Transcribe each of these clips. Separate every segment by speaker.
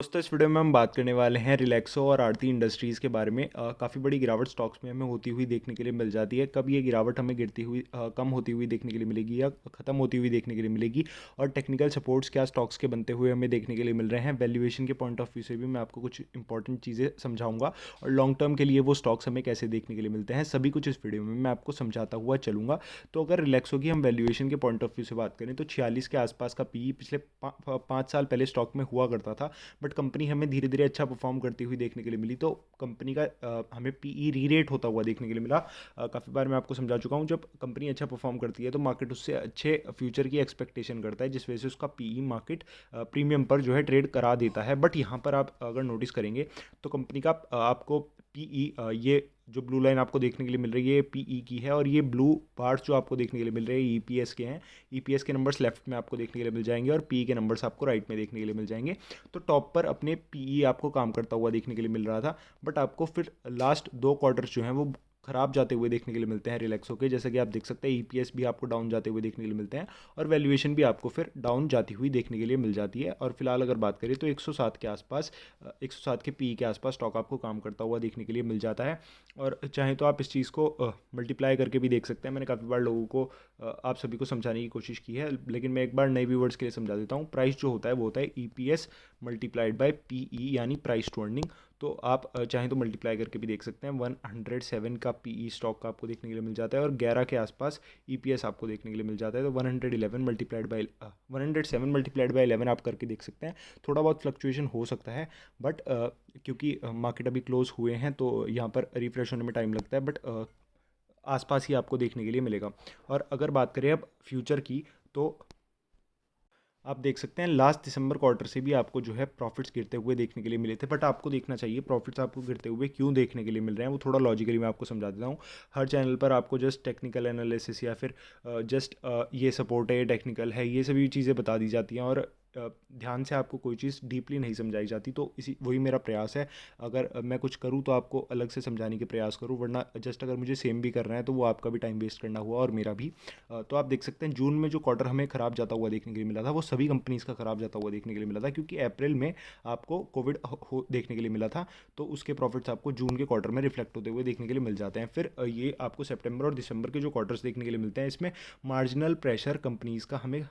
Speaker 1: दोस्तों इस वीडियो में हम बात करने वाले हैं रिलैक्सो और आरती इंडस्ट्रीज़ के बारे में। काफ़ी बड़ी गिरावट स्टॉक्स में हमें होती हुई देखने के लिए मिल जाती है। कब ये गिरावट हमें गिरती हुई कम होती हुई देखने के लिए मिलेगी या ख़त्म होती हुई देखने के लिए मिलेगी, और टेक्निकल सपोर्ट्स क्या स्टॉक्स के बनते हुए हमें देखने के लिए मिल रहे हैं। वैल्यूएशन के पॉइंट ऑफ व्यू से भी मैं आपको कुछ इंपॉर्टेंट चीज़ें समझाऊंगा, और लॉन्ग टर्म के लिए वो स्टॉक्स हमें कैसे देखने के लिए मिलते हैं, सभी कुछ इस वीडियो में मैं आपको समझाता हुआ चलूँगा। तो अगर रिलैक्सो की हम वैल्यूएशन के पॉइंट ऑफ व्यू से बात करें तो 46 के आसपास का पी पिछले 5 साल पहले स्टॉक में हुआ करता था। बट कंपनी हमें धीरे धीरे अच्छा परफॉर्म करती हुई देखने के लिए मिली, तो कंपनी का हमें पीई री रेट होता हुआ देखने के लिए मिला। काफ़ी बार मैं आपको समझा चुका हूँ, जब कंपनी अच्छा परफॉर्म करती है तो मार्केट उससे अच्छे फ्यूचर की एक्सपेक्टेशन करता है, जिस वजह से उसका पीई मार्केट प्रीमियम पर जो है ट्रेड करा देता है। बट यहाँ पर आप अगर नोटिस करेंगे तो कंपनी का आपको पीई, ये जो ब्लू लाइन आपको देखने के लिए मिल रही है ये पीई की है, और ये ब्लू बार्स जो आपको देखने के लिए मिल रहे हैं ईपीएस के हैं। ईपीएस के नंबर्स लेफ्ट में आपको देखने के लिए मिल जाएंगे और पी के नंबर्स आपको राइट में देखने के लिए मिल जाएंगे। तो टॉप पर अपने पीई आपको काम करता हुआ देखने के लिए मिल रहा था, बट आपको फिर लास्ट 2 क्वार्टर्स जो हैं वो खराब जाते हुए देखने के लिए मिलते हैं रिलैक्सो के। जैसे कि आप देख सकते हैं ईपीएस भी आपको डाउन जाते हुए देखने के लिए मिलते हैं, और वैल्यूएशन भी आपको फिर डाउन जाती हुई देखने के लिए मिल जाती है। और फिलहाल अगर बात करें तो 107 के आसपास, 107 के पी के आसपास स्टॉक आपको काम करता हुआ देखने के लिए मिल जाता है। और चाहे तो आप इस चीज़ को मल्टीप्लाई करके भी देख सकते हैं। मैंने काफ़ी बार लोगों को आप सभी को समझाने की कोशिश की है, लेकिन मैं एक बार नए व्यूवर्स के लिए समझा देता हूँ। प्राइस जो होता है वो होता है ईपीएस मल्टीप्लाइड बाय पीई, यानी प्राइस टू अर्निंग। तो आप चाहें तो मल्टीप्लाई करके भी देख सकते हैं। 107 का पीई स्टॉक का आपको देखने के लिए मिल जाता है, और 11 के आसपास ईपीएस आपको देखने के लिए मिल जाता है। तो 111 मल्टीप्लाइड बाई 107 मल्टीप्लाइड बाई 11 आप करके देख सकते हैं। थोड़ा बहुत फ्लक्चुएशन हो सकता है, बट क्योंकि मार्केट अभी क्लोज हुए हैं तो यहाँ पर रिफ्रेश होने में टाइम लगता है, बट आसपास ही आपको देखने के लिए मिलेगा। और अगर बात करें अब फ्यूचर की, तो आप देख सकते हैं लास्ट दिसंबर क्वार्टर से भी आपको जो है प्रॉफिट्स गिरते हुए देखने के लिए मिले थे। बट आपको देखना चाहिए प्रॉफिट्स आपको गिरते हुए क्यों देखने के लिए मिल रहे हैं, वो थोड़ा लॉजिकली मैं आपको समझा देता हूँ। हर चैनल पर आपको जस्ट टेक्निकल एनालिसिस या फिर जस्ट ये सपोर्ट है, ये टेक्निकल है, ये सभी चीज़ें बता दी जाती हैं, और ध्यान से आपको कोई चीज़ डीपली नहीं समझाई जाती। तो इसी वही मेरा प्रयास है। अगर मैं कुछ करूँ तो आपको अलग से समझाने के प्रयास करूँ, वरना जस्ट अगर मुझे सेम भी करना है तो वो आपका भी टाइम वेस्ट करना हुआ और मेरा भी। तो आप देख सकते हैं जून में जो क्वार्टर हमें खराब जाता हुआ देखने के लिए मिला था, वो सभी कंपनीज़ का खराब जाता हुआ देखने के लिए मिला था, क्योंकि अप्रैल में आपको कोविड हो देखने के लिए मिला था। तो उसके प्रॉफिट्स आपको जून के क्वार्टर में रिफ्लेक्ट होते हुए देखने के लिए मिल जाते हैं। फिर ये आपको सितंबर और दिसंबर के जो क्वार्टर्स देखने के लिए मिलते हैं, इसमें मार्जिनल प्रेशर कंपनीज़ का हमें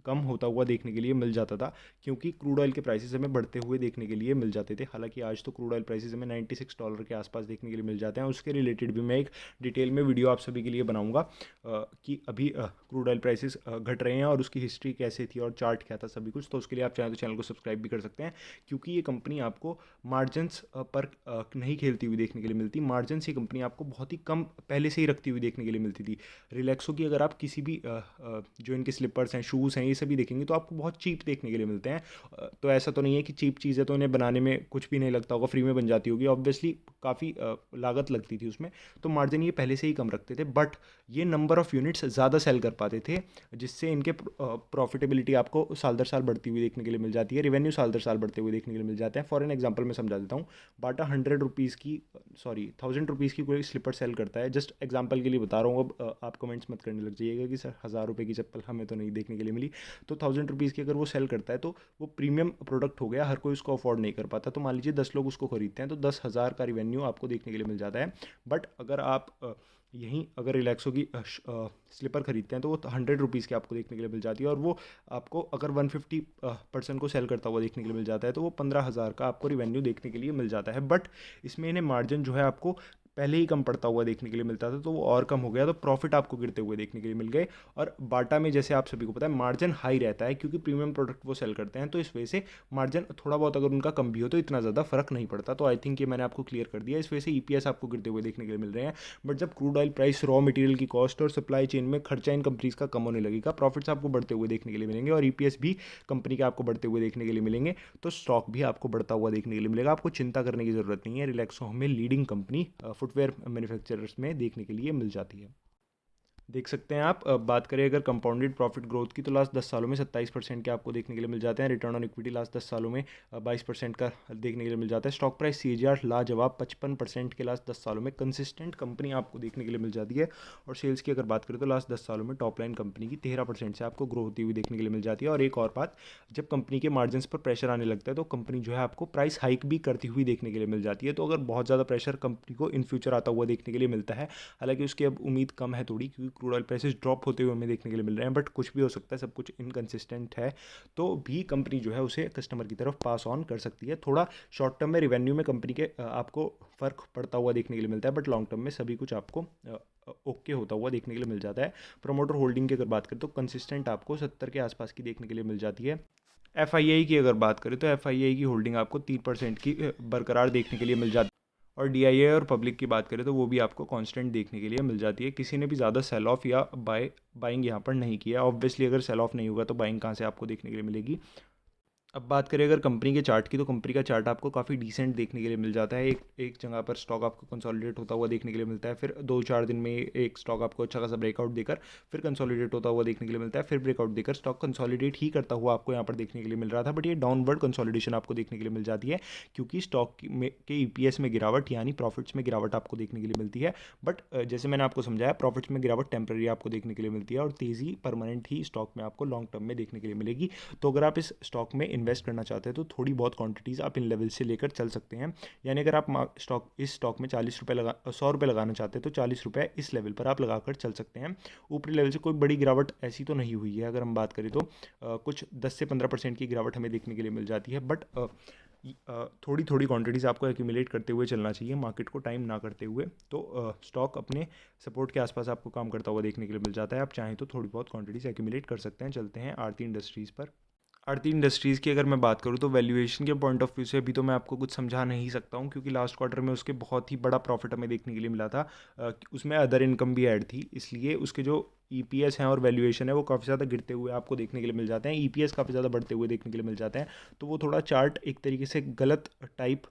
Speaker 1: कम होता हुआ देखने के लिए मिल जाता था, क्योंकि क्रूड ऑयल के प्राइसेस हमें बढ़ते हुए देखने के लिए मिल जाते थे। हालांकि आज तो क्रूड ऑयल प्राइसेस हमें $96 के आसपास देखने के लिए मिल जाते हैं। उसके रिलेटेड भी मैं एक डिटेल में वीडियो आप सभी के लिए बनाऊंगा, कि अभी क्रूड ऑयल प्राइसेस घट रहे हैं और उसकी हिस्ट्री कैसे थी और चार्ट क्या था, सभी कुछ। तो उसके लिए आप चाहें तो चैनल को सब्सक्राइब भी कर सकते हैं, क्योंकि ये कंपनी आपको मार्जिन्स पर नहीं खेलती हुई देखने के लिए मिलती। मार्जिन्स ये कंपनी आपको बहुत ही कम पहले से ही रखती हुई देखने के लिए मिलती थी। रिलैक्सो की अगर आप किसी भी जो इनके स्लीपर्स हैं, शूज़ हैं, ये सभी देखेंगे तो आपको बहुत चीप देखने के लिए मिलते हैं। तो ऐसा तो नहीं है कि चीप चीज़ है तो इन्हें बनाने में कुछ भी नहीं लगता होगा, फ्री में बन जाती होगी। ऑब्वियसली काफ़ी लागत लगती थी उसमें, तो मार्जिन ये पहले से ही कम रखते थे। बट ये नंबर ऑफ़ यूनिट्स ज़्यादा सेल कर पाते थे, जिससे इनके प्रॉफिटेबिलिटी आपको साल दर साल बढ़ती हुई देखने के लिए मिल जाती है। रेवेन्यू साल दर साल बढ़ते हुए देखने के लिए मिल जाते हैं। फॉर एन एग्जांपल मैं समझा देता हूँ। बाटा 100 रुपीज़ की, सॉरी 1000 रुपीज़ की कोई स्लीपर सेल करता है, जस्ट एग्जांपल के लिए बता रहा हूँ। अब आप कमेंट्स मत करने लग जाइएगा कि सर 1000 रुपये की चप्पल हमें तो नहीं देखने के लिए मिली। तो 1000 रुपीज़ की अगर वो सेल करता है तो वो प्रीमियम प्रोडक्ट हो गया, हर कोई उसको अफोर्ड नहीं कर पाता। तो मान लीजिए 10 लोग उसको खरीदते हैं तो 10,000 का रिवेन्यू आपको देखने के लिए मिल जाता है। बट अगर आप यहीं अगर रिलैक्सो की स्लीपर खरीदते हैं तो वो 100 रुपीज़ की आपको देखने के लिए मिल जाती है, और वो आपको अगर 150% को सेल करता हुआ देखने के लिए मिल जाता है तो वो 15,000 का आपको रिवेन्यू देखने के लिए मिल जाता है। बट इसमें इन्हें मार्जिन जो है आपको पहले ही कम पड़ता हुआ देखने के लिए मिलता था, तो वो और कम हो गया, तो प्रॉफिट आपको गिरते हुए देखने के लिए मिल गए। और बाटा में जैसे आप सभी को पता है मार्जिन हाई रहता है, क्योंकि प्रीमियम प्रोडक्ट वो सेल करते हैं, तो इस वजह से मार्जिन थोड़ा बहुत अगर उनका कम भी हो तो इतना ज़्यादा फर्क नहीं पड़ता। तो आई थिंक ये मैंने आपको क्लियर कर दिया। इस वजह से ईपीएस आपको गिरते हुए देखने के लिए मिल रहे हैं। बट जब crude oil price, raw material की कॉस्ट और सप्लाई चेन में खर्चा इन कंपनीज का कम होने लगेगा, प्रॉफिट्स आपको बढ़ते हुए देखने के लिए मिलेंगे, और ईपीएस भी कंपनी के आपको बढ़ते हुए देखने के लिए मिलेंगे, तो स्टॉक भी आपको बढ़ता हुआ देखने के लिए मिलेगा। आपको चिंता करने की ज़रूरत नहीं है। रिलैक्सो हमें लीडिंग कंपनी फुटवेयर मैन्युफैक्चरर्स में देखने के लिए मिल जाती है। देख सकते हैं आप। बात करें अगर कंपाउंडेड प्रॉफिट ग्रोथ की, तो लास्ट 10 सालों में 27% के आपको देखने के लिए मिल जाते हैं। रिटर्न ऑन इक्विटी लास्ट 10 सालों में 22% का देखने के लिए मिल जाता है। स्टॉक प्राइस सीएजीआर लाजवाब 55% के लास्ट 10 सालों में कंसिस्टेंट कंपनी आपको देखने के लिए मिल जाती है। और सेल्स की अगर बात करें तो लास्ट 10 सालों में टॉप लाइन कंपनी की 13% से आपको ग्रो होती हुई देखने के लिए मिल जाती है। और एक और बात, जब कंपनी के मार्जिन पर प्रेशर आने लगता है तो कंपनी जो है आपको प्राइस हाइक भी करती हुई देखने के लिए मिल जाती है। तो अगर बहुत ज़्यादा प्रेशर कंपनी को इन फ्यूचर आता हुआ देखने के लिए मिलता है, हालांकि उसकी अब उम्मीद कम है थोड़ी, क्योंकि क्रूड ऑयल प्राइसेस ड्रॉप होते हुए हमें देखने के लिए मिल रहे हैं, बट कुछ भी हो सकता है, सब कुछ इनकन्सिस्टेंट है, तो भी कंपनी जो है उसे कस्टमर की तरफ पास ऑन कर सकती है। थोड़ा शॉर्ट टर्म में रिवेन्यू में कंपनी के आपको फ़र्क पड़ता हुआ देखने के लिए मिलता है, बट लॉन्ग टर्म में सभी कुछ आपको ओके होता हुआ देखने के लिए मिल जाता है। प्रमोटर होल्डिंग की अगर बात करें तो कंसिस्टेंट आपको 70 के आसपास की देखने के लिए मिल जाती है। एफ की अगर बात करें तो एफ की होल्डिंग आपको 3% की बरकरार देखने के लिए मिल जाती है। और डी और पब्लिक की बात करें तो वो भी आपको कांस्टेंट देखने के लिए मिल जाती है। किसी ने भी ज़्यादा सेल ऑफ या बाइंग यहाँ पर नहीं किया। ऑब्वियसली अगर सेल ऑफ नहीं होगा तो बाइंग कहाँ से आपको देखने के लिए मिलेगी। अब बात करें अगर कंपनी के चार्ट की, तो कंपनी का चार्ट आपको काफ़ी डिसेंट देखने के लिए मिल जाता है। एक एक जगह पर स्टॉक आपको कंसोलिडेट होता हुआ देखने के लिए मिलता है, फिर 2-4 दिन में एक स्टॉक आपको अच्छा खासा ब्रेकआउट देकर फिर कंसोलिडेट होता हुआ देखने के लिए मिलता है, फिर ब्रेकआउट देकर स्टॉक कंसोलिडेट ही करता हुआ आपको यहाँ पर देखने के लिए मिल रहा था। बट ये डाउनवर्ड कंसोलिडेशन आपको देखने के लिए मिल जाती है, क्योंकि स्टॉक में के ईपीएस में गिरावट यानी प्रॉफिट्स में गिरावट आपको देखने के लिए मिलती है। बट जैसे मैंने आपको समझाया, प्रॉफिट्स में गिरावट टेम्पररी आपको देखने के लिए मिलती है, और तेज़ी परमानेंट ही स्टॉक में आपको लॉन्ग टर्म में देखने के लिए मिलेगी। तो अगर आप इस स्टॉक में इन्वेस्ट करना चाहते हैं तो थोड़ी बहुत क्वांटिटीज़ आप इन लेवल से लेकर चल सकते हैं। यानी अगर आप इस स्टॉक में 40 रुपये 100 रुपये लगाना चाहते हैं तो 40 रुपये इस लेवल पर आप लगाकर चल सकते हैं। ऊपरी लेवल से कोई बड़ी गिरावट ऐसी तो नहीं हुई है। अगर हम बात करें तो कुछ 10 से 15% की गिरावट हमें देखने के लिए मिल जाती है, बट थोड़ी थोड़ी क्वांटिटीज़ आपको एक्यूमुलेट करते हुए चलना चाहिए, मार्केट को टाइम ना करते हुए। तो स्टॉक अपने सपोर्ट के आसपास आपको काम करता हुआ देखने के लिए मिल जाता है। आप चाहें तो थोड़ी बहुत क्वांटिटीज़ एक्यूमुलेट कर सकते हैं। चलते हैं आरती इंडस्ट्रीज़ पर। आरती इंडस्ट्रीज़ की अगर मैं बात करूँ तो वैल्यूएशन के पॉइंट ऑफ व्यू से अभी तो मैं आपको कुछ समझा नहीं सकता हूँ, क्योंकि लास्ट क्वार्टर में उसके बहुत ही बड़ा प्रॉफिट हमें देखने के लिए मिला था। उसमें अदर इनकम भी ऐड थी, इसलिए उसके जो ईपीएस हैं और वैल्यूएशन है वो काफ़ी ज़्यादा गिरते हुए आपको देखने के लिए मिल जाते हैं। ईपीएस काफ़ी ज़्यादा बढ़ते हुए देखने के लिए मिल जाते हैं। तो वो थोड़ा चार्ट एक तरीके से गलत टाइप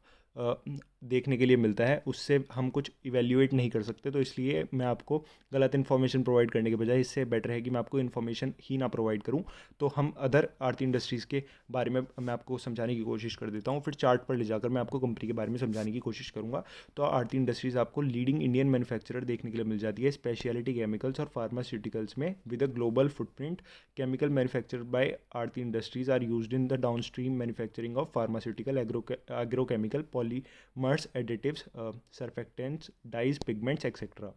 Speaker 1: देखने के लिए मिलता है, उससे हम कुछ इवेल्युएट नहीं कर सकते। तो इसलिए मैं आपको गलत इन्फॉर्मेशन प्रोवाइड करने के बजाय इससे बेटर है कि मैं आपको इन्फॉर्मेशन ही ना प्रोवाइड करूं। तो हम अदर आरती इंडस्ट्रीज़ के बारे में मैं आपको समझाने की कोशिश कर देता हूं, फिर चार्ट पर ले जाकर मैं आपको कंपनी के बारे में समझाने की कोशिश करूंगा। तो आरती इंडस्ट्रीज़ आपको लीडिंग इंडियन मैन्युफैक्चरर देखने के लिए मिल जाती है स्पेशलिटी केमिकल्स और फार्मास्यूटिकल्स में, with a global footprint. Chemical manufactured by Aarti industries are used in the downstream manufacturing of pharmaceutical, agrochemical, polymers, additives, surfactants, dyes, pigments etcetera.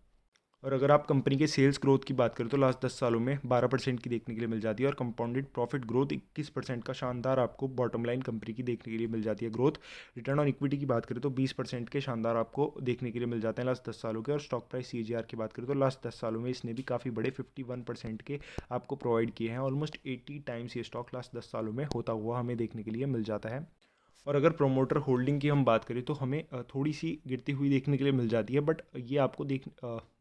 Speaker 1: और अगर आप कंपनी के सेल्स ग्रोथ की बात करें तो लास्ट 10 सालों में 12% की देखने के लिए मिल जाती है, और कंपाउंडेड प्रॉफिट ग्रोथ 21% का शानदार आपको बॉटम लाइन कंपनी की देखने के लिए मिल जाती है ग्रोथ। रिटर्न ऑन इक्विटी की बात करें तो 20% के शानदार आपको देखने के लिए मिल जाते हैं लास्ट 10 सालों के। और स्टॉक प्राइस सीजीआर की बात करें तो लास्ट 10 सालों में इसने भी काफ़ी बड़े 51% के आपको प्रोवाइड किए हैं। ऑलमोस्ट 80 टाइम्स ये स्टॉक लास्ट 10 सालों में होता हुआ हमें देखने के लिए मिल जाता है। और अगर प्रोमोटर होल्डिंग की हम बात करें तो हमें थोड़ी सी गिरती हुई देखने के लिए मिल जाती है, बट ये आपको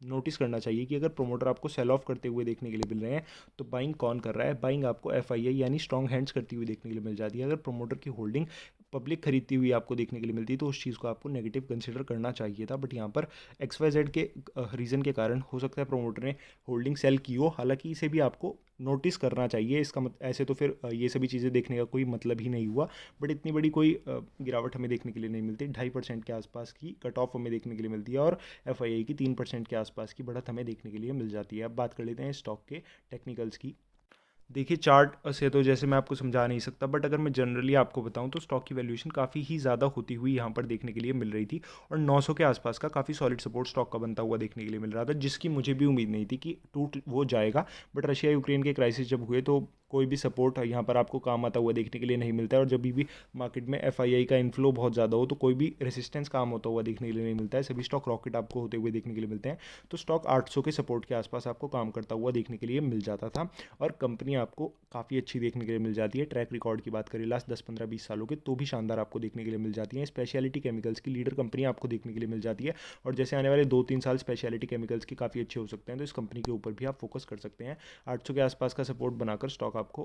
Speaker 1: नोटिस करना चाहिए कि अगर प्रोमोटर आपको सेल ऑफ करते हुए देखने के लिए मिल रहे हैं तो बाइंग कौन कर रहा है। बाइंग आपको एफआईआई यानी स्ट्रॉन्ग हैंड्स करती हुई देखने के लिए मिल जाती है। अगर प्रोमोटर की होल्डिंग पब्लिक खरीदती हुई आपको देखने के लिए मिलती है तो उस चीज़ को आपको नेगेटिव कंसिडर करना चाहिए था, बट यहाँ पर XYZ के रीज़न के कारण हो सकता है प्रोमोटर ने होल्डिंग सेल की हो। हालांकि इसे भी आपको नोटिस करना चाहिए। इसका ऐसे तो फिर ये सभी चीज़ें देखने का कोई मतलब ही नहीं हुआ। बट इतनी बड़ी कोई गिरावट हमें देखने के लिए नहीं मिलती। 2.5% के आसपास की कट ऑफ हमें देखने के लिए मिलती है, और एफआईआई की 3% के आसपास की बढ़त हमें देखने के लिए मिल जाती है। अब बात कर लेते हैं स्टॉक के टेक्निकल्स की। देखिए, चार्ट से तो जैसे मैं आपको समझा नहीं सकता, बट अगर मैं जनरली आपको बताऊं तो स्टॉक की वैल्यूएशन काफ़ी ही ज़्यादा होती हुई यहाँ पर देखने के लिए मिल रही थी, और 900 के आसपास का काफ़ी सॉलिड सपोर्ट स्टॉक का बनता हुआ देखने के लिए मिल रहा था, जिसकी मुझे भी उम्मीद नहीं थी कि टूट वो जाएगा। बट रशिया यूक्रेन के क्राइसिस जब हुए तो कोई भी सपोर्ट यहाँ पर आपको काम आता हुआ देखने के लिए नहीं मिलता है, और जब भी मार्केट में एफआईआई का इन्फ्लो बहुत ज़्यादा हो तो कोई भी रेसिस्टेंस काम होता हुआ देखने के लिए नहीं मिलता है। सभी स्टॉक रॉकेट आपको होते हुए देखने के लिए मिलते हैं। तो स्टॉक 800 के सपोर्ट के आसपास आपको काम करता हुआ देखने के लिए मिल जाता था, और कंपनी आपको काफ़ी अच्छी देखने के लिए मिल जाती है। ट्रैक रिकॉर्ड की बात करें लास्ट 10 15 20 सालों के, तो भी शानदार आपको देखने के लिए मिल जाती है। स्पेशलिटी केमिकल्स की लीडर कंपनी आपको देखने के लिए मिल जाती है, और जैसे आने वाले 2-3 साल स्पेशलिटी केमिकल्स की काफ़ी अच्छे हो सकते हैं, तो इस कंपनी के ऊपर भी आप फोकस कर सकते हैं। 800 के आसपास का सपोर्ट बनाकर स्टॉक आपको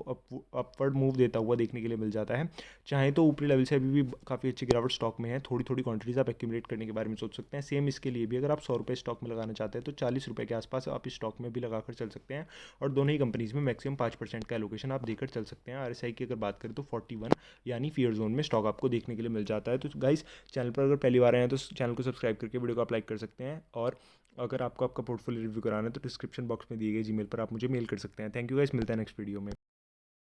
Speaker 1: अपवर्ड मूव देता हुआ देखने के लिए मिल जाता है। चाहे तो ऊपरी लेवल से अभी भी काफ़ी अच्छी गिरावट स्टॉक में है, थोड़ी थोड़ी क्वांटिटीज आप एक्यूमुलेट करने के बारे में सोच सकते हैं। सेम इसके लिए भी अगर आप 100 रुपये स्टॉक में लगाना चाहते हैं तो 40 रुपये के आसपास आप इस स्टॉक में भी लगाकर चल सकते हैं, और दोनों ही कंपनीज में मैक्सिमम 5% का एलोकेशन आप देकर चल सकते हैं। RSI की अगर बात करें तो 41 यानी फियर जोन में स्टॉक आपको देखने के लिए मिल जाता है। तो गाइस, चैनल पर अगर पहली बार आए हैं तो चैनल को सब्सक्राइब करके वीडियो को आप लाइक कर सकते हैं, और अगर आपको आपका पोर्टफोलियो रिव्यू कराना है तो डिस्क्रिप्शन बॉक्स में दिए गए जीमेल पर आप मुझे मेल कर सकते हैं। थैंक यू गाइस, मिलता है नेक्स्ट वीडियो में।